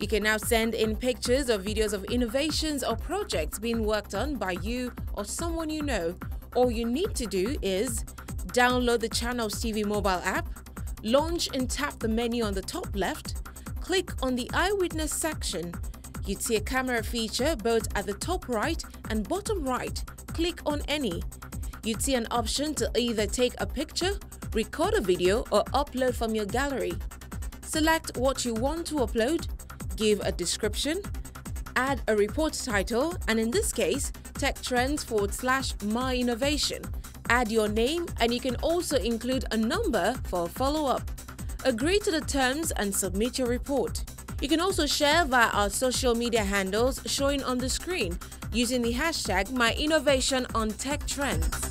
You can now send in pictures or videos of innovations or projects being worked on by you or someone you know. All you need to do is download the Channels TV mobile app, launch and tap the menu on the top left, click on the Eyewitness section. You'd see a camera feature both at the top right and bottom right. Click on any. You'd see an option to either take a picture, record a video, or upload from your gallery. Select what you want to upload, give a description, add a report title, and in this case, TechTrends/My Innovation. Add your name, and you can also include a number for a follow-up. Agree to the terms and submit your report. You can also share via our social media handles showing on the screen using the hashtag #MyInnovationOnTechTrends.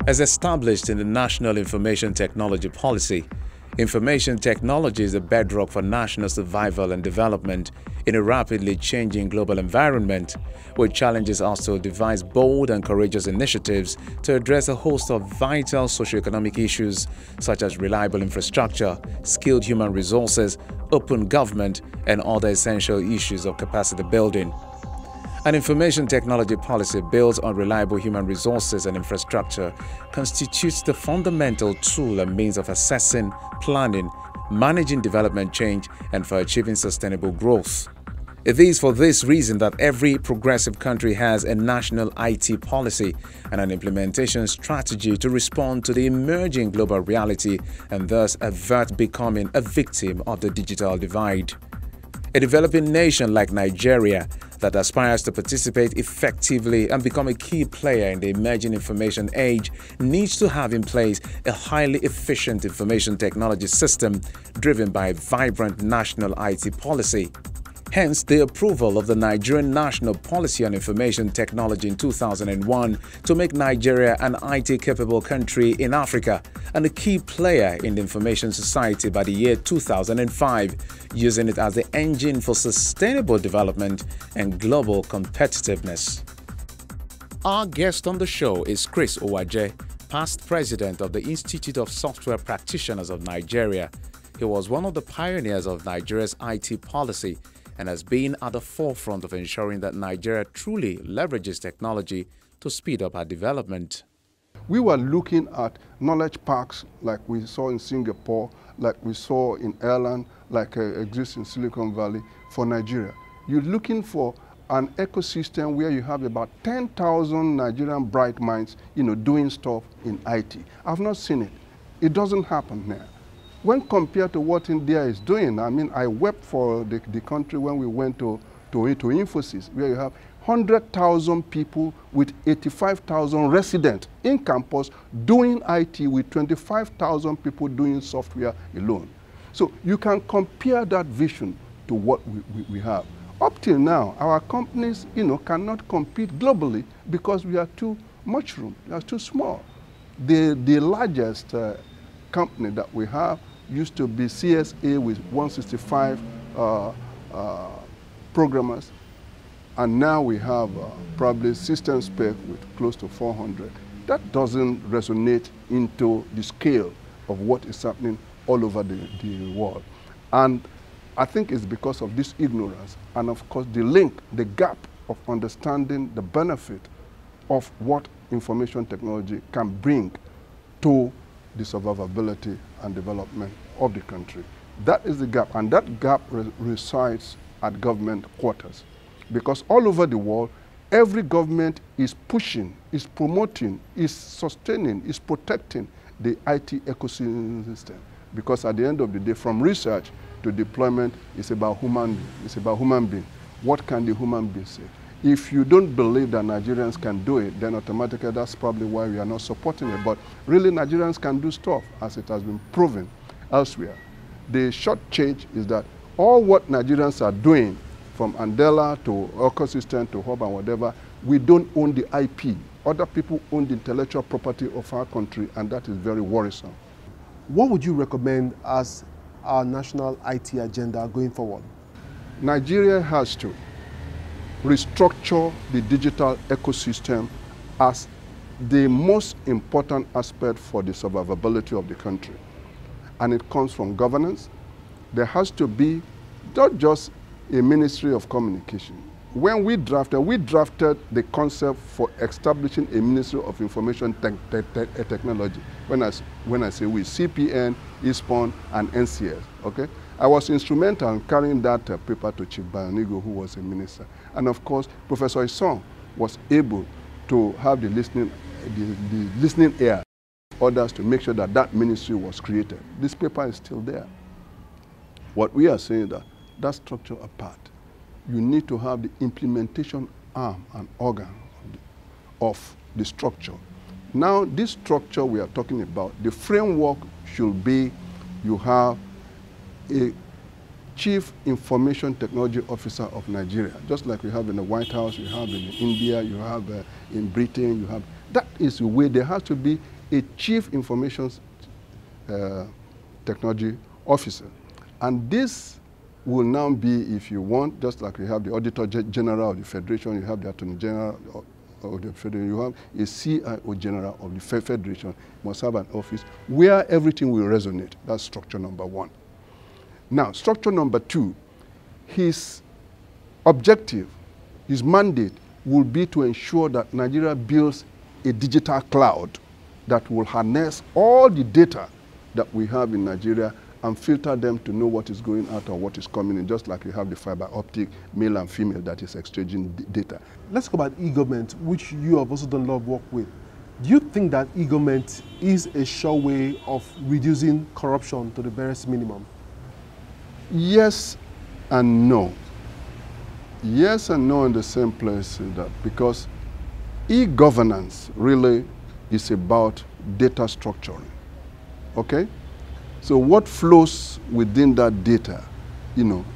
As established in the National Information Technology Policy, information technology is the bedrock for national survival and development in a rapidly changing global environment, which challenges us to devise bold and courageous initiatives to address a host of vital socioeconomic issues such as reliable infrastructure, skilled human resources, open government, and other essential issues of capacity building. An information technology policy built on reliable human resources and infrastructure constitutes the fundamental tool and means of assessing, planning, managing development change, and for achieving sustainable growth. It is for this reason that every progressive country has a national IT policy and an implementation strategy to respond to the emerging global reality and thus avert becoming a victim of the digital divide. A developing nation like Nigeria that aspires to participate effectively and become a key player in the emerging information age needs to have in place a highly efficient information technology system driven by a vibrant national IT policy. Hence, the approval of the Nigerian National Policy on Information Technology in 2001 to make Nigeria an IT-capable country in Africa and a key player in the information society by the year 2005, using it as the engine for sustainable development and global competitiveness. Our guest on the show is Chris Owaje, past president of the Institute of Software Practitioners of Nigeria. He was one of the pioneers of Nigeria's IT policy and has been at the forefront of ensuring that Nigeria truly leverages technology to speed up our development. We were looking at knowledge parks like we saw in Singapore, like we saw in Ireland, like exists in Silicon Valley for Nigeria. You're looking for an ecosystem where you have about 10,000 Nigerian bright minds, doing stuff in IT. I've not seen it. It doesn't happen there. When compared to what India is doing, I mean, I wept for the country when we went to Infosys, where you have 100,000 people with 85,000 residents in campus doing IT with 25,000 people doing software alone. So you can compare that vision to what we have. Up till now, our companies, cannot compete globally because we are too mushroom, we are too small. The largest company that we have used to be CSA with 165 programmers, and now we have probably system spec with close to 400. That doesn't resonate into the scale of what is happening all over the world. And I think it's because of this ignorance and of course the gap of understanding the benefit of what information technology can bring to the survivability and development of the country. That is the gap, and that gap resides at government quarters. Because all over the world, every government is pushing, is promoting, is sustaining, is protecting the IT ecosystem. Because at the end of the day, from research to deployment, it's about human being. What can the human being say? If you don't believe that Nigerians can do it, then automatically that's probably why we are not supporting it. But really, Nigerians can do stuff, as it has been proven elsewhere. The short change is that all what Nigerians are doing, from Andela to ecosystem to hub and whatever, we don't own the IP. Other people own the intellectual property of our country, and that is very worrisome. What would you recommend as our national IT agenda going forward? Nigeria has to restructure the digital ecosystem as the most important aspect for the survivability of the country. And it comes from governance. There has to be not just a Ministry of Communication. When we drafted the concept for establishing a Ministry of Information Technology. When I say we, CPN, ISPON, and NCS, okay? I was instrumental in carrying that paper to Chief Bayonigo, who was a minister. And of course, Professor Isong was able to have the listening ear of others to make sure that that ministry was created. This paper is still there. What we are saying is that structure apart, you need to have the implementation arm and organ of the structure. Now, this structure we are talking about, the framework should be you have a Chief Information Technology Officer of Nigeria, just like we have in the White House, you have in India, you have in Britain, you have. That is the way there has to be a Chief Information Technology Officer. And this will now be, if you want, just like we have the Auditor General of the Federation, you have the Attorney General of the Federation, you have a CIO General of the Federation, you must have an office where everything will resonate. That's structure number one. Now, structure number two, his objective, his mandate will be to ensure that Nigeria builds a digital cloud that will harness all the data that we have in Nigeria and filter them to know what is going out or what is coming in, just like we have the fiber optic, male and female, that is exchanging data. Let's talk about e-government, which you have also done a lot of work with. Do you think that e-government is a sure way of reducing corruption to the barest minimum? Yes and no. Yes and no in the same place, that because e-governance really is about data structuring, okay? So what flows within that data,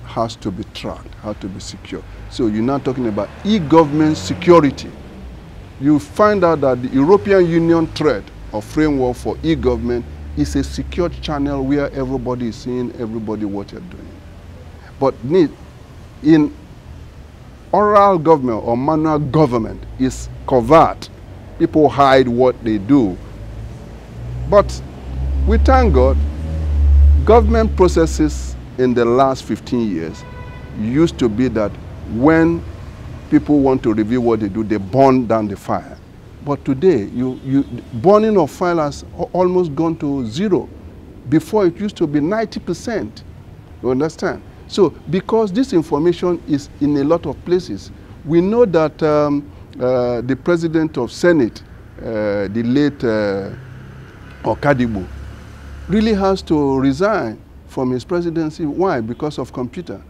has to be tracked, has to be secure. So you're not talking about e-government security. You find out that the European Union thread or framework for e-government is a secure channel where everybody is seeing everybody what you're doing. But in oral government or manual government is covert. People hide what they do. But we thank God, government processes in the last 15 years used to be that when people want to review what they do, they burn down the file. But today, burning of file has almost gone to zero. Before, it used to be 90%. You understand? So, because this information is in a lot of places, we know that the president of Senate, the late Okadibo, really has to resign from his presidency. Why? Because of computer.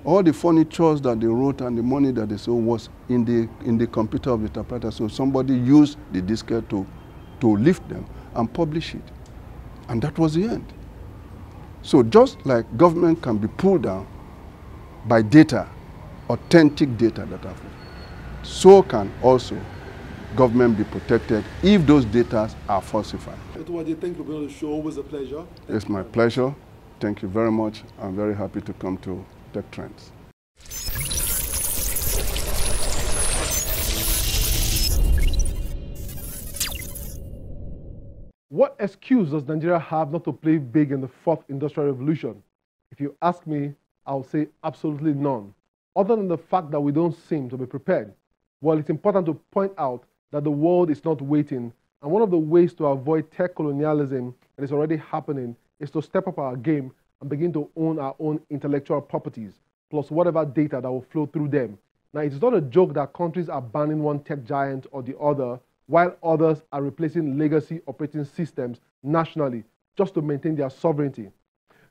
All the furnitures that they wrote and the money that they sold was in the computer of the typewriter. So somebody used the diskette to lift them and publish it. And that was the end. So just like government can be pulled down by data, authentic data that have, so can also government be protected if those data are falsified. Edward, thank you for being on the show. Always a pleasure. It's my pleasure. Thank you very much. I'm very happy to come to Tech Trends. What excuse does Nigeria have not to play big in the fourth industrial revolution? If you ask me, I'll say absolutely none, other than the fact that we don't seem to be prepared. Well, it's important to point out that the world is not waiting, and one of the ways to avoid tech colonialism that is already happening is to step up our game and begin to own our own intellectual properties, plus whatever data that will flow through them. Now, it's not a joke that countries are banning one tech giant or the other, while others are replacing legacy operating systems nationally just to maintain their sovereignty.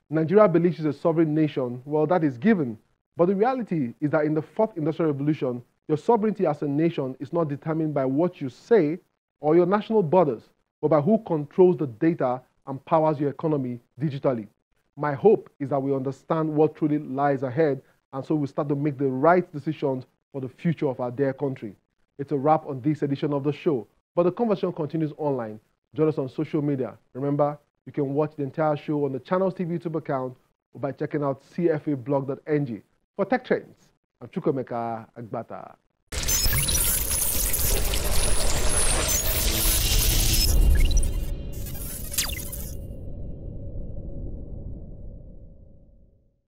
Nigeria believes it's a sovereign nation. Well, that is given. But the reality is that in the fourth industrial revolution, your sovereignty as a nation is not determined by what you say or your national borders, but by who controls the data and powers your economy digitally. My hope is that we understand what truly lies ahead, and so we start to make the right decisions for the future of our dear country. It's a wrap on this edition of the show, but the conversation continues online. Join us on social media. Remember, You can watch the entire show on the Channels TV YouTube account or by checking out cfablog.ng. For Tech Trends, I'm Chukwemeka Agbata.